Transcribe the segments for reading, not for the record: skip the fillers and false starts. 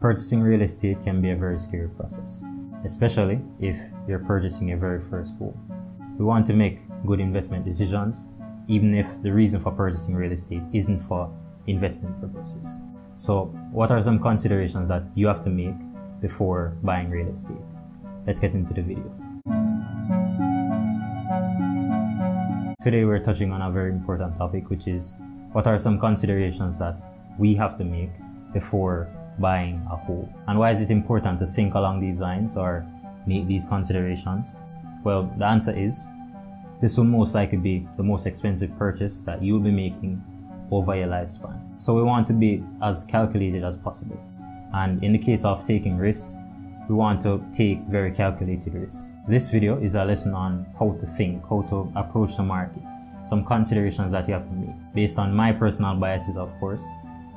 Purchasing real estate can be a very scary process, especially if you're purchasing your very first home. We want to make good investment decisions, even if the reason for purchasing real estate isn't for investment purposes. So, what are some considerations that you have to make before buying real estate? Let's get into the video. Today we're touching on a very important topic, which is what are some considerations that we have to make before buying a home. And why is it important to think along these lines or make these considerations? Well, the answer is this will most likely be the most expensive purchase that you'll be making over your lifespan. So we want to be as calculated as possible. And in the case of taking risks, we want to take very calculated risks. This video is a lesson on how to think, how to approach the market, some considerations that you have to make based on my personal biases, of course,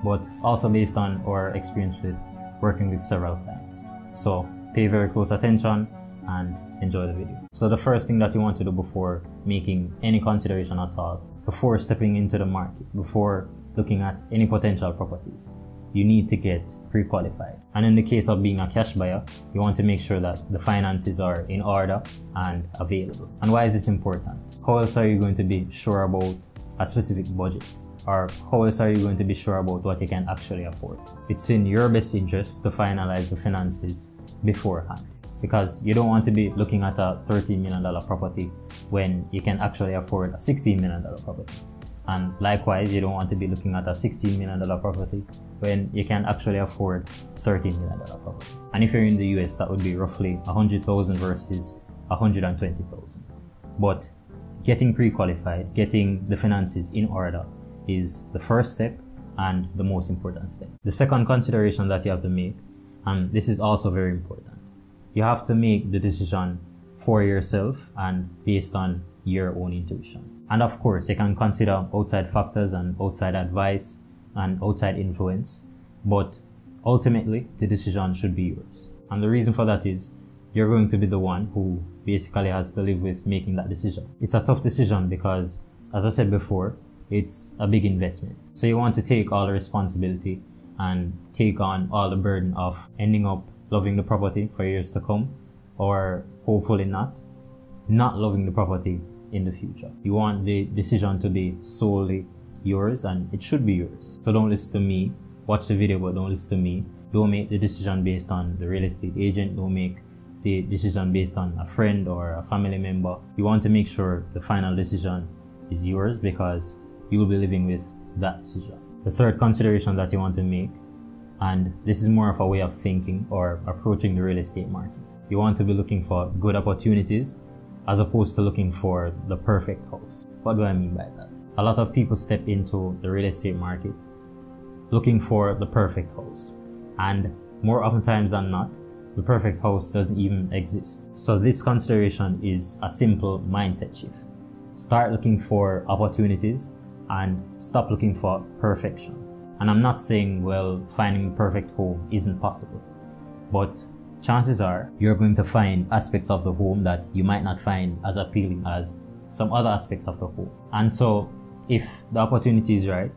but also based on our experience with working with several clients. So pay very close attention and enjoy the video. So the first thing that you want to do before making any consideration at all, before stepping into the market, before looking at any potential properties, you need to get pre-qualified. And in the case of being a cash buyer, you want to make sure that the finances are in order and available. And why is this important? How else are you going to be sure about a specific budget? Or how else are you going to be sure about what you can actually afford? It's in your best interest to finalize the finances beforehand, because you don't want to be looking at a $13 million property when you can actually afford a $16 million property. And likewise, you don't want to be looking at a $16 million property when you can actually afford $13 million property. And if you're in the US, that would be roughly 100,000 versus 120,000. But getting pre-qualified, getting the finances in order is the first step and the most important step. The second consideration that you have to make, and this is also very important, you have to make the decision for yourself and based on your own intuition. And of course, you can consider outside factors and outside advice and outside influence, but ultimately the decision should be yours. And the reason for that is you're going to be the one who basically has to live with making that decision. It's a tough decision because, as I said before, it's a big investment. So you want to take all the responsibility and take on all the burden of ending up loving the property for years to come, or hopefully not loving the property in the future. You want the decision to be solely yours, and it should be yours. So don't listen to me. Watch the video, but don't listen to me. Don't make the decision based on the real estate agent. Don't make the decision based on a friend or a family member. You want to make sure the final decision is yours because you will be living with that decision. The third consideration that you want to make, and this is more of a way of thinking or approaching the real estate market, you want to be looking for good opportunities as opposed to looking for the perfect house. What do I mean by that? A lot of people step into the real estate market looking for the perfect house, and more oftentimes than not, the perfect house doesn't even exist. So this consideration is a simple mindset shift. Start looking for opportunities and stop looking for perfection. And I'm not saying, well, finding the perfect home isn't possible, but chances are you're going to find aspects of the home that you might not find as appealing as some other aspects of the home. And so if the opportunity is right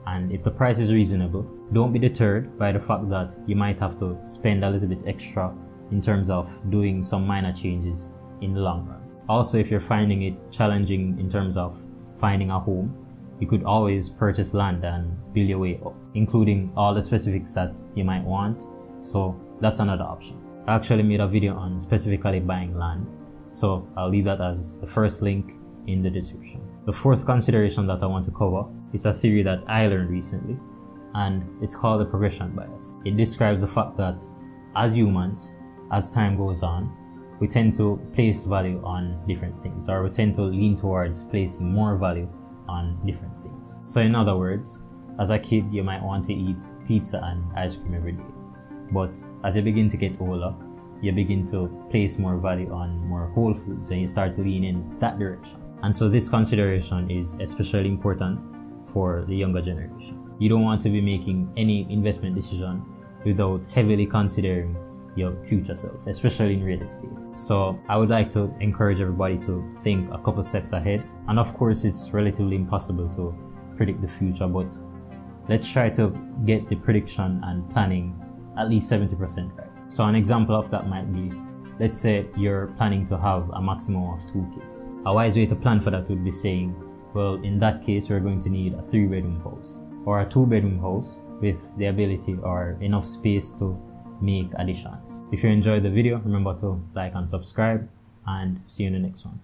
and if the price is reasonable, don't be deterred by the fact that you might have to spend a little bit extra in terms of doing some minor changes in the long run. Also, if you're finding it challenging in terms of finding a home, you could always purchase land and build your way up, including all the specifics that you might want. So that's another option. I actually made a video on specifically buying land, so I'll leave that as the first link in the description. The fourth consideration that I want to cover is a theory that I learned recently, and it's called the progression bias. It describes the fact that as humans, as time goes on, we tend to place value on different things, or we tend to lean towards placing more value on different things. So in other words, as a kid, you might want to eat pizza and ice cream every day. But as you begin to get older, you begin to place more value on more whole foods and you start to lean in that direction. And so this consideration is especially important for the younger generation. You don't want to be making any investment decision without heavily considering your future self, especially in real estate. So I would like to encourage everybody to think a couple steps ahead. And of course, it's relatively impossible to predict the future, but let's try to get the prediction and planning at least 70% right. So an example of that might be, let's say you're planning to have a maximum of 2 kids. A wise way to plan for that would be saying, well, in that case, we're going to need a 3-bedroom house or a 2-bedroom house with the ability or enough space to make additions. If you enjoyed the video, remember to like and subscribe, and see you in the next one.